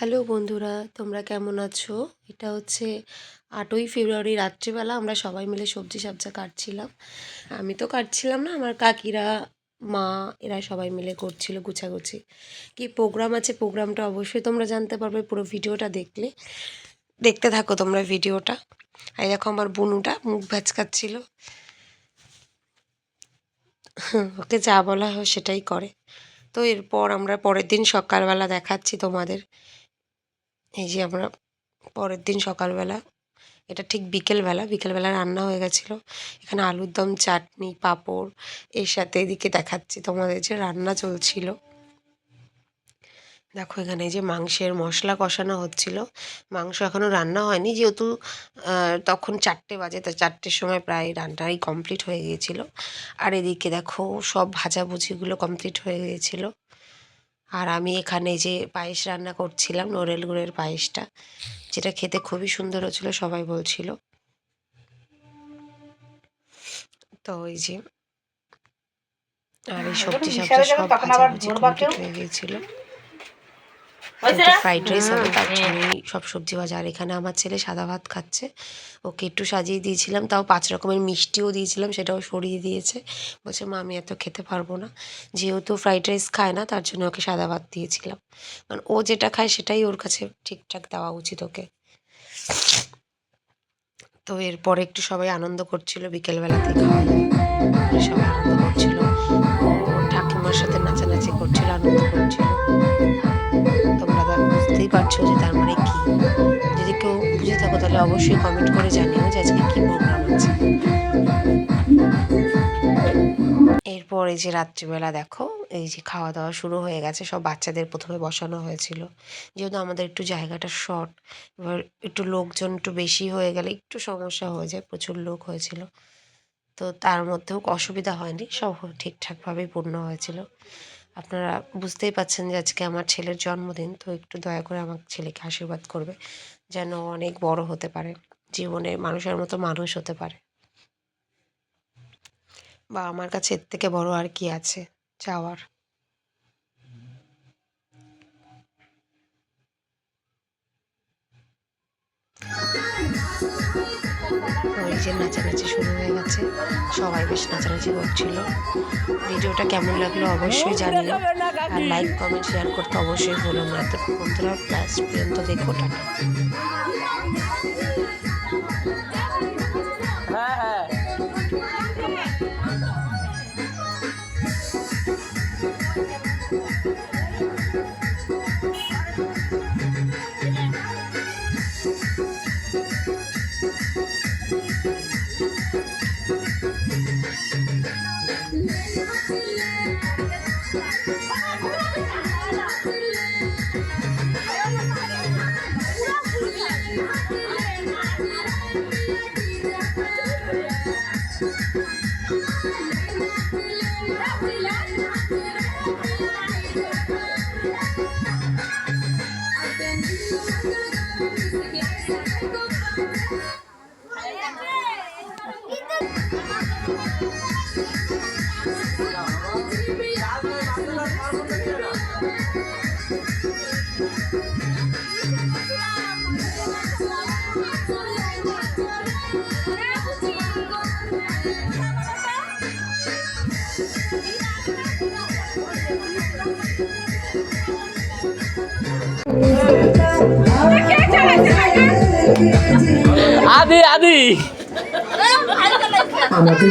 Hello বন্ধুরা, তোমরা কেমন আছো? এটা হচ্ছে ৮ই ফেব্রুয়ারি রাত্রিবেলা আমরা সবাই মিলে সবজি সাবজা কাটছিলাম। আমি তো কাটছিলাম না, আমার কাকিরা, মা এরা সবাই মিলে করছিল গুছাগুছি। কি প্রোগ্রাম আছে, প্রোগ্রামটা অবশ্যই তোমরা জানতে পারবে পুরো ভিডিওটা দেখলে। দেখতে থাকো তোমরা ভিডিওটা। এই দেখো আমার বুনুটা মুখ ভ্যাচকাচ্ছিল। ওকে যা বলা হয় সেটাই করে। তো এরপর আমরা পরের দিন সকালবেলা দেখাচ্ছি তোমাদের। এই যে আমরা পরের দিন সকালবেলা, এটা ঠিক বিকেলবেলা রান্না হয়ে গেছিলো। এখানে আলুর দম, চাটনি, পাঁপড়, এর সাথে এদিকে দেখাচ্ছি তোমাদের যে রান্না চলছিল। দেখো এখানে যে মাংসের মশলা কষানো হচ্ছিল। মাংস এখনও রান্না হয়নি, যেহেতু তখন 4টে বাজে, তো 4টের সময় প্রায় রান্নাই কমপ্লিট হয়ে গিয়েছিলো। আর এদিকে দেখো সব ভাজাভুজিগুলো কমপ্লিট হয়ে গিয়েছিলো। আর আমি এখানে যে পায়েস রান্না করছিলাম, নড়েল গুড়ের পায়েসটা, যেটা খেতে খুবই সুন্দর হচ্ছিল, সবাই বলছিল। তো এই যে, আর এই সবজি সবজি সব ভাজাভুজি কমপ্লিট হয়ে গিয়েছিল। ফ্রাইড রাইস হবে, তার জন্যই সব সবজি ভাজা। আর এখানে আমার ছেলে সাদা ভাত খাচ্ছে, ওকে একটু সাজিয়ে দিয়েছিলাম, তাও 5 রকমের মিষ্টিও দিয়েছিলাম, সেটাও সরিয়ে দিয়েছে। বলছে মা আমি এত খেতে পারবো না। যেহেতু ফ্রাইড রাইস খায় না, তার জন্য ওকে সাদা ভাত দিয়েছিলাম, কারণ ও যেটা খায় সেটাই ওর কাছে ঠিকঠাক দেওয়া উচিত ওকে। তো এরপরে একটু সবাই আনন্দ করছিল, বিকেলবেলাতে খাওয়া দাওয়া সবাই আনন্দ করছিল। ঠাকুমার সাথে নাচানাচি করছিল, আনন্দ করছিল। তোমরা বুঝতেই পারছো যে তার মানে কি। যদি কেউ বুঝে থাকো তাহলে অবশ্যই কমেন্ট করে জানিও যে আজকে কী প্রোগ্রাম আছে। এরপর এই যে রাত্রিবেলা দেখো এই যে খাওয়া দাওয়া শুরু হয়ে গেছে। সব বাচ্চাদের প্রথমে বসানো হয়েছিল, যেহেতু আমাদের একটু জায়গাটা শর্ট। এবার একটু লোকজন একটু বেশি হয়ে গেলে একটু সমস্যা হয়ে যায়, প্রচুর লোক হয়েছিল। তো তার মধ্যেও অসুবিধা হয়নি, সব ঠিকঠাকভাবেই পূর্ণ হয়েছিল। আপনারা বুঝতেই পাচ্ছেন যে আজকে আমার ছেলের জন্মদিন, তো একটু দয়া করে আমার ছেলেকে আশীর্বাদ করবে, যেন অনেক বড় হতে পারে, জীবনে মানুষের মতো মানুষ হতে পারে। বা আমার কাছে এর থেকে বড় আর কি আছে চাওয়ার। ওই যে নাচানাচি শুরু হয়ে গেছে, সবাই বেশ নাচানাচি করছিল। ভিডিওটা কেমন লাগলো অবশ্যই জানিও, আর লাইক কমেন্ট শেয়ার করতে অবশ্যই ভুলো না। তো বন্ধুরা লাস্ট পর্যন্ত দেখো, টাটা। আদি আদি আমাদের